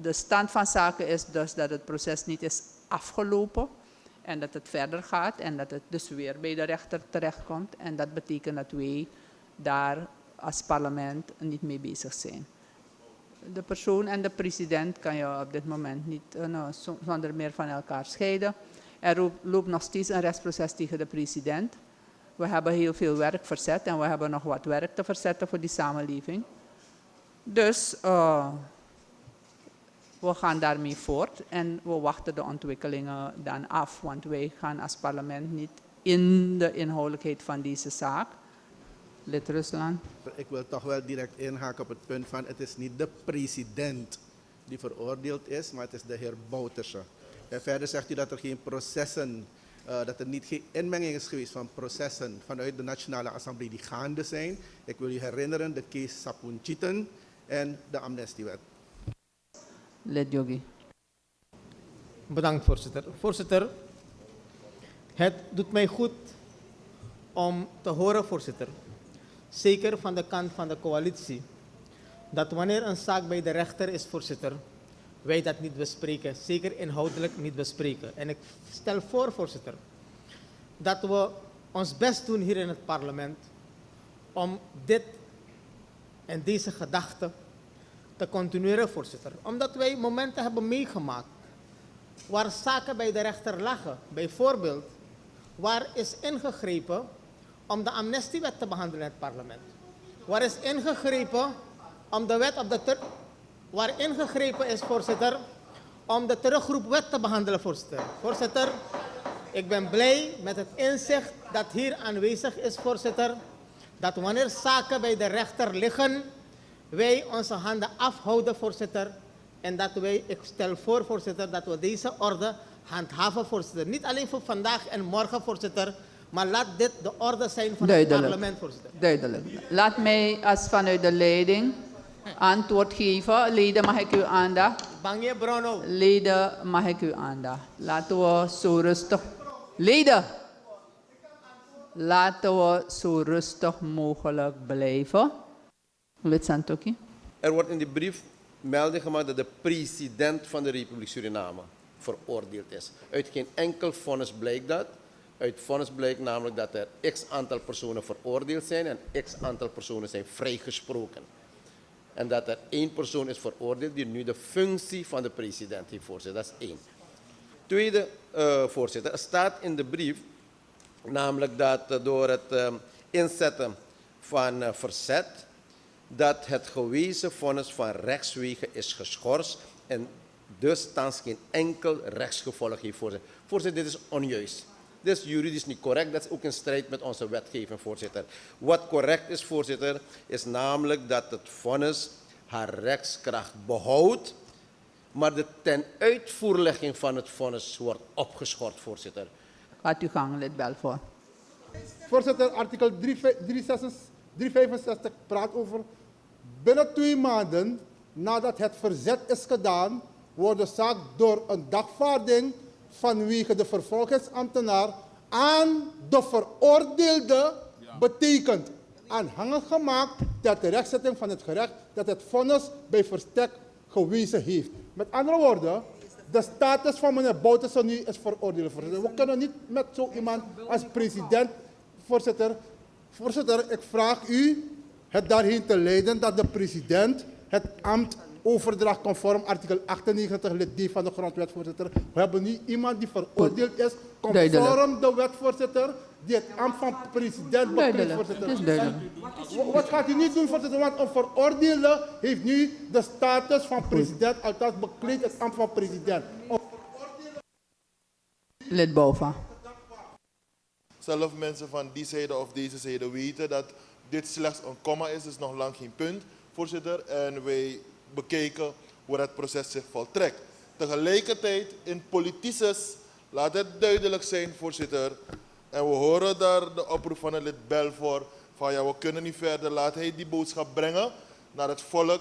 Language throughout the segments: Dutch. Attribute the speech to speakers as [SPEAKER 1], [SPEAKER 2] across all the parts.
[SPEAKER 1] De stand van zaken is dus dat het proces niet is afgelopen en dat het verder gaat en dat het dus weer bij de rechter terechtkomt. En dat betekent dat wij daar als parlement niet mee bezig zijn. De persoon en de president kan je op dit moment niet zonder meer van elkaar scheiden. Er loopt nog steeds een rechtsproces tegen de president. We hebben heel veel werk verzet en we hebben nog wat werk te verzetten voor die samenleving. Dus we gaan daarmee voort en we wachten de ontwikkelingen dan af. Want wij gaan als parlement niet in de inhoudelijkheid van deze zaak. Lid Rusland.
[SPEAKER 2] Ik wil toch wel direct inhaken op het punt van het is niet de president die veroordeeld is, maar het is de heer Bouterse. En verder zegt u dat er geen processen, dat er niet geen inmenging is geweest van processen vanuit de Nationale Assemblee die gaande zijn. Ik wil u herinneren de case Sapunchiten en de amnestiewet.
[SPEAKER 1] Lid Yogi.
[SPEAKER 3] Bedankt, voorzitter. Voorzitter, het doet mij goed om te horen, voorzitter, zeker van de kant van de coalitie, dat wanneer een zaak bij de rechter is, voorzitter, wij dat niet bespreken, zeker inhoudelijk niet bespreken. En ik stel voor, voorzitter, dat we ons best doen hier in het parlement om dit en deze gedachte te continueren, voorzitter. Omdat wij momenten hebben meegemaakt waar zaken bij de rechter lagen. Bijvoorbeeld, waar is ingegrepen om de amnestiewet te behandelen in het parlement. Waar is ingegrepen om de wet op de waar ingegrepen is, voorzitter, om de terugroepwet te behandelen, voorzitter. Voorzitter, ik ben blij met het inzicht dat hier aanwezig is, voorzitter, dat wanneer zaken bij de rechter liggen, wij onze handen afhouden, voorzitter, en dat wij, ik stel voor, voorzitter, dat we deze orde handhaven, voorzitter. Niet alleen voor vandaag en morgen, voorzitter, maar laat dit de orde zijn van het parlement, voorzitter.
[SPEAKER 1] Duidelijk. Laat mij als vanuit de leiding antwoord geven. Leden, mag ik uw aandacht?
[SPEAKER 3] Bangje Bruno.
[SPEAKER 1] Leden, mag ik uw aandacht? Laten we zo rustig... Leden! Laten we zo rustig mogelijk blijven. Lid Santoki.
[SPEAKER 4] Er wordt in de brief melding gemaakt dat de president van de Republiek Suriname veroordeeld is. Uit geen enkel vonnis blijkt dat. Uit vonnis blijkt namelijk dat er x aantal personen veroordeeld zijn en x aantal personen zijn vrijgesproken. En dat er 1 persoon is veroordeeld die nu de functie van de president heeft, voorzitter. Dat is 1. Tweede, voorzitter, er staat in de brief namelijk dat door het inzetten van verzet, dat het gewezen vonnis van rechtswege is geschorst en dus thans geen enkel rechtsgevolg heeft, voorzitter. Voorzitter, dit is onjuist. Dit is juridisch niet correct, dat is ook in strijd met onze wetgeving, voorzitter. Wat correct is, voorzitter, is namelijk dat het vonnis haar rechtskracht behoudt, maar de tenuitvoerlegging van het vonnis wordt opgeschort, voorzitter.
[SPEAKER 1] Gaat u gang, lid Belvoor.
[SPEAKER 5] Voorzitter, artikel 365 praat over binnen 2 maanden nadat het verzet is gedaan, wordt de zaak door een dagvaarding vanwege de vervolgingsambtenaar aan de veroordeelde betekend aanhangig gemaakt ter terechtzetting van het gerecht dat het vonnis bij verstek gewezen heeft. Met andere woorden, de status van meneer Bouterse nu is veroordeeld. We kunnen niet met zo iemand als president, voorzitter. Voorzitter, ik vraag u het daarheen te leiden dat de president het ambt overdracht conform artikel 98 lid D van de grondwet, voorzitter. We hebben nu iemand die veroordeeld is conform de wet, voorzitter, die het ambt van president bekleedt, voorzitter.
[SPEAKER 1] Het is duidelijk.
[SPEAKER 5] Wat gaat u niet doen, voorzitter? Want een veroordeelde heeft nu de status van president, althans bekleedt het ambt van president.
[SPEAKER 1] Lid Bouva.
[SPEAKER 6] Zelf mensen van die zijde of deze zijde weten dat dit slechts een komma is, dus nog lang geen punt, voorzitter. En wij bekijken hoe het proces zich voltrekt. Tegelijkertijd, in politicis, laat het duidelijk zijn, voorzitter. En we horen daar de oproep van het lid Belvoor van ja, we kunnen niet verder. Laat hij die boodschap brengen naar het volk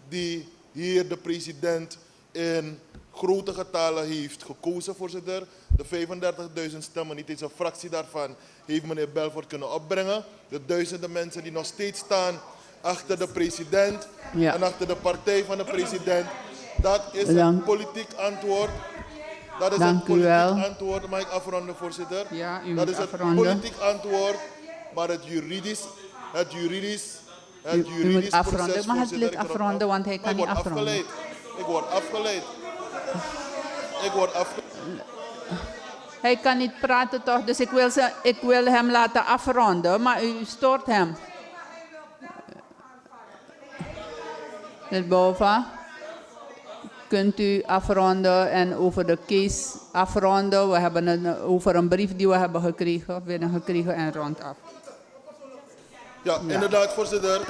[SPEAKER 6] die hier de president in grote getallen heeft gekozen, voorzitter. De 35.000 stemmen, niet eens een fractie daarvan, heeft meneer Belvoort kunnen opbrengen. De duizenden mensen die nog steeds staan achter de president en achter de partij van de president. Dat is een politiek antwoord. Dat is een
[SPEAKER 1] Dank u
[SPEAKER 6] politiek
[SPEAKER 1] wel.
[SPEAKER 6] antwoord. Mag ik afronden, voorzitter?
[SPEAKER 1] Ja, u
[SPEAKER 6] Dat
[SPEAKER 1] moet
[SPEAKER 6] is een
[SPEAKER 1] afronden.
[SPEAKER 6] politiek antwoord, maar het juridisch
[SPEAKER 1] U moet afronden.
[SPEAKER 6] proces,
[SPEAKER 1] Mag het
[SPEAKER 6] voorzitter,
[SPEAKER 1] lid
[SPEAKER 6] ik word
[SPEAKER 1] afronden, want hij kan niet afronden.
[SPEAKER 6] Ik word afgeleid. Ik word afgeleid.
[SPEAKER 1] Hij kan niet praten toch, dus ik wil hem laten afronden, maar u stoort hem. Lid Bouva, kunt u afronden en over de case afronden? We hebben over een brief die we hebben gekregen, binnengekregen en rondaf.
[SPEAKER 6] Ja, inderdaad, voorzitter.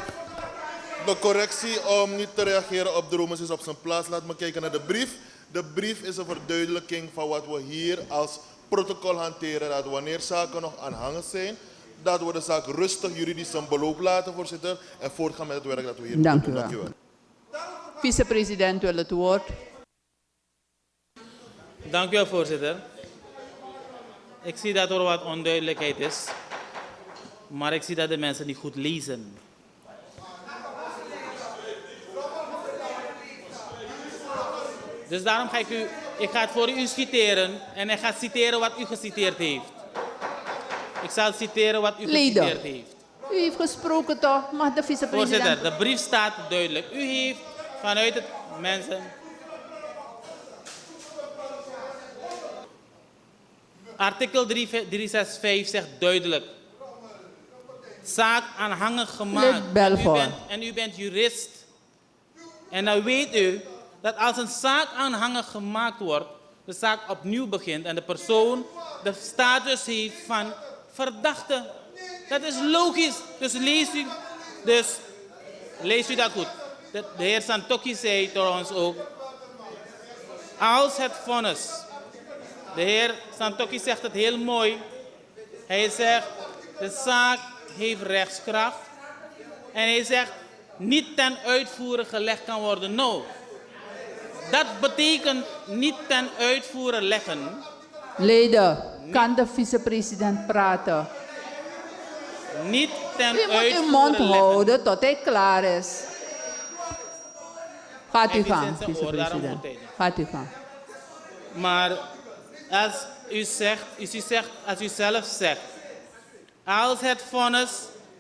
[SPEAKER 6] De correctie om niet te reageren op de roemers is op zijn plaats. Laat me kijken naar de brief. De brief is een verduidelijking van wat we hier als protocol hanteren. Dat wanneer zaken nog aanhangend zijn, dat we de zaak rustig juridisch een beloop laten, voorzitter. En voortgaan met het werk dat we hier
[SPEAKER 1] Dank
[SPEAKER 6] doen.
[SPEAKER 1] u wel.
[SPEAKER 6] Dank u wel.
[SPEAKER 1] Vicepresident wil het woord.
[SPEAKER 7] Dank u wel, voorzitter. Ik zie dat er wat onduidelijkheid is, maar ik zie dat de mensen niet goed lezen. Dus daarom ga ik ga het voor u citeren en hij gaat citeren wat u geciteerd heeft. Ik zal citeren wat u
[SPEAKER 1] Leden.
[SPEAKER 7] geciteerd heeft.
[SPEAKER 1] U heeft gesproken toch? Mag de vicepresident...
[SPEAKER 7] Voorzitter, de brief staat duidelijk. U heeft vanuit het mensen... Artikel 365 zegt duidelijk. Zaak aanhangig gemaakt.
[SPEAKER 1] Lid Belfort.
[SPEAKER 7] En u bent jurist. En dan weet u dat als een zaak aanhangig gemaakt wordt, de zaak opnieuw begint en de persoon de status heeft van verdachte. Dat is logisch. Dus leest u dat goed. De heer Santokki zei trouwens ook, als het vonnis, de heer Santokki zegt het heel mooi. Hij zegt, de zaak heeft rechtskracht. En hij zegt, niet ten uitvoeren gelegd kan worden. Nou, dat betekent niet ten uitvoeren leggen.
[SPEAKER 1] Leden, kan de vicepresident praten?
[SPEAKER 7] Niet ten
[SPEAKER 1] U moet
[SPEAKER 7] uitvoeren
[SPEAKER 1] uw mond
[SPEAKER 7] leggen.
[SPEAKER 1] houden tot hij klaar is. Gaat u
[SPEAKER 7] Hij
[SPEAKER 1] gang,
[SPEAKER 7] zet zijn oor, daarom
[SPEAKER 1] vicepresident.
[SPEAKER 7] moet hij niet.
[SPEAKER 1] Gaat u gang.
[SPEAKER 7] Maar als u zelf zegt, als het vonnis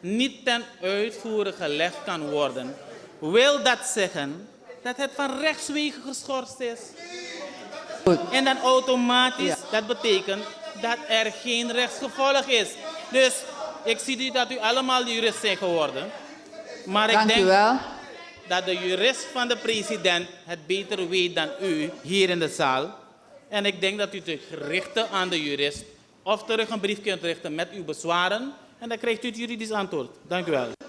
[SPEAKER 7] niet ten uitvoeren gelegd kan worden, wil dat zeggen dat het van rechtswege geschorst is.
[SPEAKER 1] Goed.
[SPEAKER 7] En dan automatisch,
[SPEAKER 1] Ja.
[SPEAKER 7] dat betekent dat er geen rechtsgevolg is. Dus ik zie dat u allemaal jurist zijn geworden. Maar ik
[SPEAKER 1] Dank u
[SPEAKER 7] denk
[SPEAKER 1] wel.
[SPEAKER 7] dat de jurist van de president het beter weet dan u hier in de zaal. En ik denk dat u terug richten aan de jurist of terug een brief kunt richten met uw bezwaren. En dan krijgt u het juridisch antwoord. Dank u wel.